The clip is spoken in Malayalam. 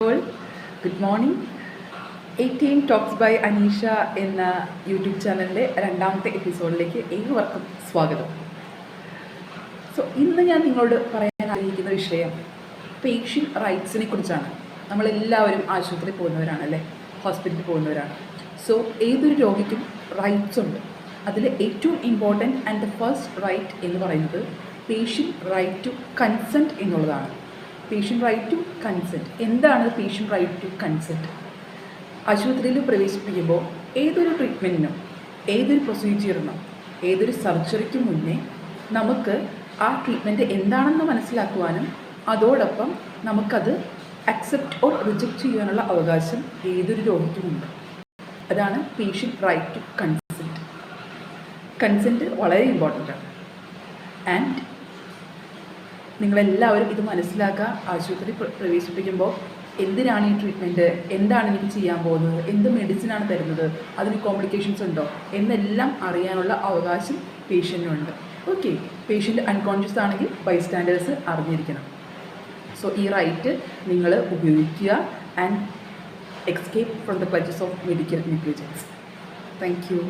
all, good morning. 18 talks by Aneesha എന്ന യൂട്യൂബ് ചാനലിൻ്റെ രണ്ടാമത്തെ എപ്പിസോഡിലേക്ക് ഏവർക്കും സ്വാഗതം. ഇന്ന് ഞാൻ നിങ്ങളോട് പറയാൻ ആഗ്രഹിക്കുന്ന വിഷയം പേഷ്യൻ്റ് റൈറ്റ്സിനെ കുറിച്ചാണ്. നമ്മളെല്ലാവരും ആശുപത്രിയിൽ പോകുന്നവരാണല്ലേ, ഹോസ്പിറ്റലിൽ പോകുന്നവരാണ്. ഏതൊരു രോഗിക്കും റൈറ്റ്സ് ഉണ്ട്. അതിൽ ഏറ്റവും important and the first right എന്ന് പറയുന്നത് പേഷ്യൻ്റ് റൈറ്റ് ടു കൺസെൻറ്റ് എന്നുള്ളതാണ്. Patient right to consent. എന്താണ് പേഷ്യൻ്റ് റൈറ്റ് ടു കൺസെൻറ്റ്? ആശുപത്രിയിൽ പ്രവേശിപ്പിക്കുമ്പോൾ ഏതൊരു ട്രീറ്റ്മെൻറ്റിനും, ഏതൊരു പ്രൊസീജിയറിനും, ഏതൊരു സർജറിക്കും മുന്നേ നമുക്ക് ആ ട്രീറ്റ്മെൻറ്റ് എന്താണെന്ന് മനസ്സിലാക്കുവാനും അതോടൊപ്പം നമുക്കത് അക്സെപ്റ്റ് ഓർ റിജക്റ്റ് ചെയ്യാനുള്ള അവകാശം ഏതൊരു രോഗിക്കുമുണ്ട്. അതാണ് patient right to consent. Consent വളരെ ഇമ്പോർട്ടൻ്റ് ആണ്. ആൻഡ് നിങ്ങളെല്ലാവരും ഇത് മനസ്സിലാക്കുക. ആശുപത്രി പ്രവേശിപ്പിക്കുമ്പോൾ എന്തിനാണ് ഈ ട്രീറ്റ്മെൻറ്റ്, എന്താണ് എനിക്ക് ചെയ്യാൻ പോകുന്നത്, എന്ത് മെഡിസിനാണ് തരുന്നത്, അതിന് കോംപ്ലിക്കേഷൻസ് ഉണ്ടോ എന്നെല്ലാം അറിയാനുള്ള അവകാശം പേഷ്യൻറ്റിനുണ്ട്. ഓക്കെ, പേഷ്യൻ്റ് അൺകോൺഷ്യസ് ആണെങ്കിൽ ബൈസ്റ്റാൻഡേഴ്സ് അറിഞ്ഞിരിക്കണം. ഈ റൈറ്റ് നിങ്ങൾ ഉപയോഗിക്കുക and escape from the clutches of medical negligence. Thank you.